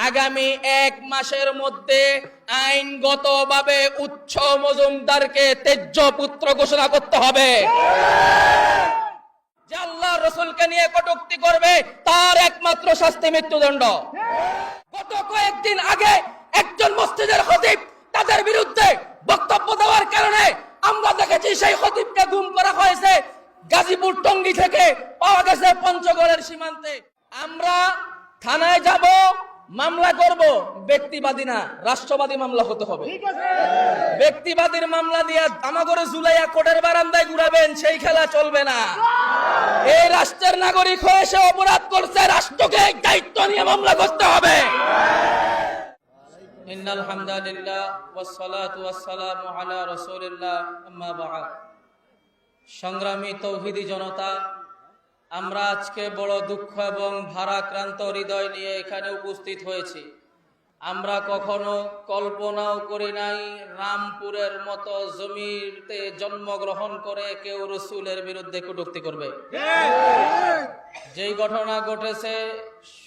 আগামী 1 মাসের মধ্যে আইনগতভাবে উচ্চ মজুমদারকে তেজ্য পুত্র ঘোষণা করতে হবে। যে আল্লাহ রসুলকে নিয়ে কটূক্তি করবে তার একমাত্র শাস্তি মৃত্যুদণ্ড। গত কয়েকদিন আগে একজন মসজিদের খতিব তাদের বিরুদ্ধে বক্তব্য দেওয়ার কারণে আমরা দেখেছি সেই খতিবকে গুম করা হয়েছে গাজীপুর টঙ্গী থেকে, পাওয়া গেছে পঞ্চগড়ের সীমান্তে। আমরা থানায় যাব, মামলা করব, ব্যক্তিবাদী না রাষ্ট্রবাদী মামলা হতে হবে। ব্যক্তিবাদীর মামলা দিয়ে আমাগরে জুলাইয়া কোর্টের বারান্দায় ঘুরাবেন, সেই খেলা চলবে না। এই রাষ্ট্রের নাগরিক হয়ে সে অপরাধ করছে, রাষ্ট্রকে দায়িত্ব নিয়ে মামলা করতে হবে। ইন্নাল হামদালিল্লাহ ওয়াসসালাতু ওয়াসসালামু আলা রাসূলিল্লাহ, আম্মা বা'দ। সংগ্রামী তৌহিদি জনতা, আমরা আজকে বড় দুঃখ এবং ভারাক্রান্ত হৃদয় নিয়ে এখানে উপস্থিত হয়েছি। আমরা কখনো কল্পনাও করি নাই রামপুরের মতো জমিতে জন্মগ্রহণ করে কেউ রসুলের বিরুদ্ধে কটূক্তি করবে। যেই ঘটনা ঘটেছে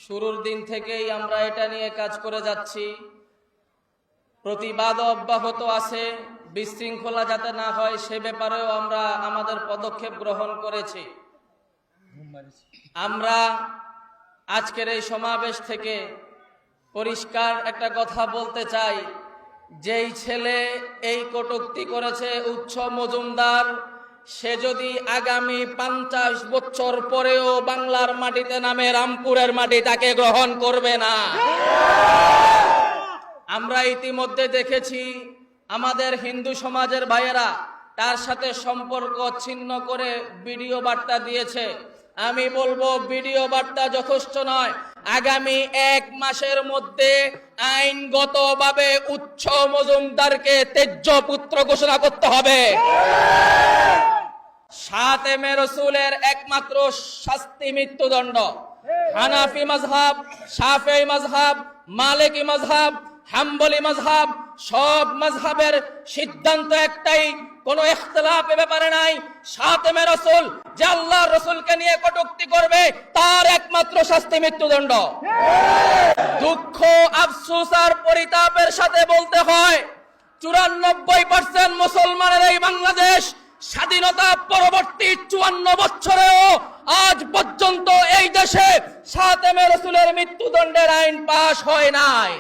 শুরুর দিন থেকেই আমরা এটা নিয়ে কাজ করে যাচ্ছি। প্রতিবাদ অব্যাহত আছে, বিশৃঙ্খলা যাতে না হয় সে ব্যাপারেও আমরা আমাদের পদক্ষেপ গ্রহণ করেছি। আমরা আজকের এই সমাবেশ থেকে পরিষ্কার একটা কথা বলতে চাই, যেই ছেলে এই কটূক্তি করেছে উচ্চ মজুমদার, সে যদি আগামী 50 বছর পরেও বাংলার মাটিতে নামে, রামপুরের মাটি তাকে গ্রহণ করবে না। আমরা ইতিমধ্যে দেখেছি আমাদের হিন্দু সমাজের ভাইয়েরা তার সাথে সম্পর্ক ছিন্ন করে ভিডিও বার্তা দিয়েছে। আমি বলবো ভিডিও বার্তা যথেষ্ট নয়, আগামী 1 মাসের মধ্যে আইনগতভাবে উচ্চ মজুমদারকে তেজ্য পুত্র ঘোষণা করতে হবে। শাতেমে রসুলের একমাত্র শাস্তি মৃত্যুদণ্ড। হানাফি মাযহাব, শাফিঈ মাযহাব, মালিকি মাযহাব, হাম্বলি মাযহাব, সব মাযহাবের সিদ্ধান্ত একটাই, কোনো ইখতিলাফ এ ব্যাপারে নাই। শাতেমে রসুল, যে আল্লাহর রসুলকে নিয়ে কটূক্তি করবে তার একমাত্র শাস্তি মৃত্যুদণ্ড। দুঃখ, আফসোস আর পরিতাপের সাথে বলতে হয় 94% মুসলমানের এই বাংলাদেশ স্বাধীনতা পরবর্তী 54 বছরেও আজ পর্যন্ত এই দেশে শাতেমে রসুলের মৃত্যুদণ্ডের আইন পাশ হয় নাই।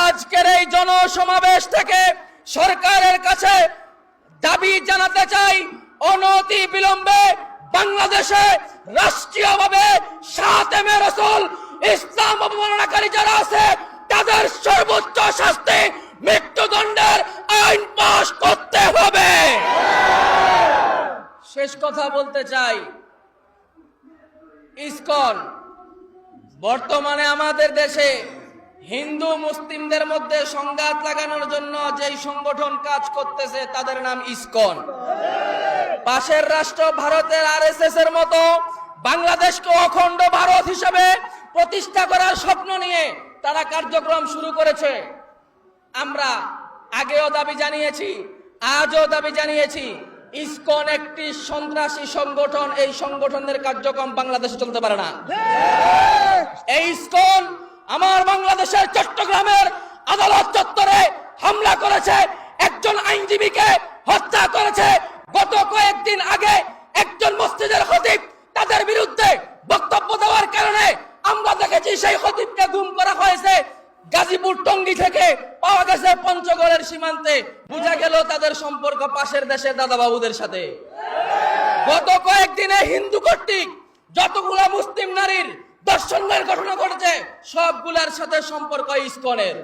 আজকের এই জনসমাবেশ থেকে সরকারের কাছে দাবি জানাতে চাই, অনতি বিলম্বে বাংলাদেশে রাষ্ট্রীয়ভাবে শাতেমে রসুল, ইসলাম অবমাননাকারী যারা আছে তাদের সর্বোচ্চ শাস্তি মৃত্যুদণ্ডের আইন পাশ করতে হবে। শেষ কথা বলতে চাই, ইসকন বর্তমানে আমাদের দেশে হিন্দু মুসলিমদের মধ্যে সংঘাত লাগানোর জন্য যেই সংগঠন কাজ করতেছে তাদের নাম ইসকন। পাশের রাষ্ট্র ভারতের আরএসএস এর মতো বাংলাদেশকে অখণ্ড ভারত হিসেবে প্রতিষ্ঠা করার স্বপ্ন নিয়ে তারা কার্যক্রম শুরু করেছে। আমরা আগেও দাবি জানিয়েছি, আজও দাবি জানিয়েছি, ইসকন একটি সন্ত্রাসী সংগঠন। এই সংগঠনের কার্যক্রম বাংলাদেশে চলতে পারে না। এই ইসকন আমার বাংলাদেশের চট্টগ্রামের আদালত চত্বরে হামলা করেছে, একজন আইনজীবীকে হত্যা করেছে। গত কয়েকদিন আগে একজন মসজিদের খতিব তাদের বিরুদ্ধে বক্তব্য দেওয়ার কারণে আমরা দেখেছি সেই খতিবকে গুম করা হয়েছে গাজীপুর টঙ্গী থেকে, পাওয়া গেছে পঞ্চগড়ের সীমান্তে। বোঝা গেল তাদের সম্পর্ক পাশের দেশের দাদা বাবুদের সাথে। গত কয়েকদিনে হিন্দু কর্তৃক যতগুলা মুসলিম নারীর দর্শনের ঘটনা ঘটেছে সবগুলার সাথে সম্পর্ক ইসকনের।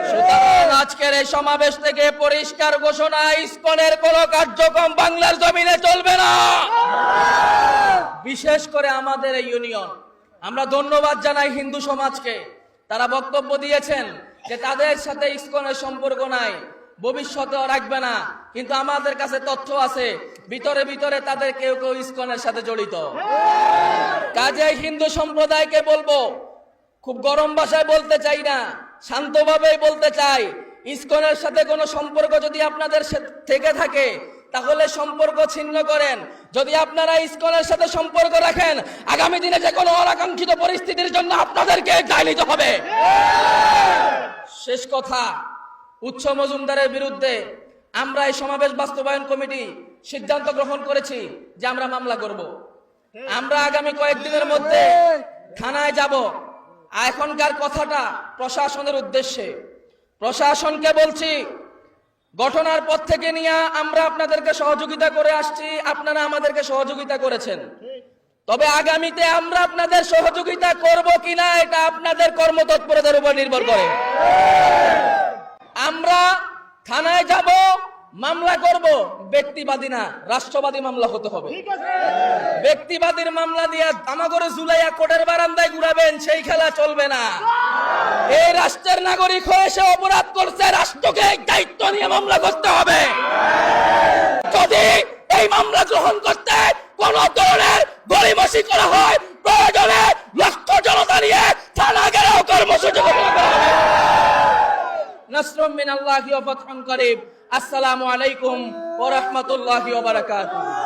সুতরাং আজকের এই সমাবেশ থেকে পরিষ্কার ঘোষণা, ইসকনের কোন কার্যক্রম বাংলার জমিনে চলবে না। বিশেষ করে আমাদের এই ইউনিয়ন, আমরা ধন্যবাদ জানাই হিন্দু সমাজকে, তারা বক্তব্য দিয়েছেন যে তাদের সাথে ইসকনের সম্পর্ক নাই, ভবিষ্যতেও রাখবে না। কিন্তু আমাদের কাছে তথ্য আছে ভিতরে ভিতরে তাদের কেউ কেউ ইসকনের সাথে জড়িত। কাজেই হিন্দু সম্প্রদায়কে বলবো, খুব গরম ভাষায় বলতে চাই না, শান্তভাবেই বলতে চাই, ইসকনের সাথে কোনো সম্পর্ক যদি আপনাদের থেকে থাকে তাহলে সম্পর্ক ছিন্ন করেন। যদি আপনারা ইসকনের সাথে সম্পর্ক রাখেন, আগামী দিনে যে কোনো অনাকাঙ্ক্ষিত পরিস্থিতির জন্য আপনাদেরকে দায় নিতে হবে। শেষ কথা, উৎস মজুমদারের বিরুদ্ধে আমরা এই সমাবেশ বাস্তবায়ন কমিটি সিদ্ধান্ত গ্রহণ করেছি যে আমরা মামলা করব। আমরা আগামী কয়েকদিনের মধ্যে থানায় যাব। এখনকার কথাটা প্রশাসনের উদ্দেশ্যে, প্রশাসনকে বলছি, ঘটনার পর থেকে নিয়ে আমরা আপনাদেরকে সহযোগিতা করে আসছি, আপনারা আমাদেরকে সহযোগিতা করেছেন। তবে আগামীতে আমরা আপনাদের সহযোগিতা করব কিনা এটা আপনাদের কর্মতৎপরতার উপর নির্ভর করে। আমরা থানায় যাব, মামলা করব, ব্যক্তিবাদী না, রাষ্ট্রবাদী মামলা হতে হবে। ব্যক্তিবাদীর মামলা দিয়ে আমাগরে জুলাইয়া কোর্টের বারান্দায় ঘুরাবেন, সেই খেলা চলবে না। এই রাষ্ট্রের নাগরিক হয়ে সে অপরাধ করছে, রাষ্ট্রকে দায়িত্ব নিয়ে মামলা করতে হবে। যদি এই মামলা গ্রহণ করতে কোন ধরনের গড়িমসি করা হয়, প্রয়োজনে লক্ষ জনতা নিয়ে থানা ঘেরাও কর্মসূচি ঘোষণা করা হবে। নাসরুম মিনাল্লাহি ওয়া ফাতহুন করিব। আসসালামু আলাইকুম ওয়া রাহমাতুল্লাহি ওয়া বারাকাতুহু।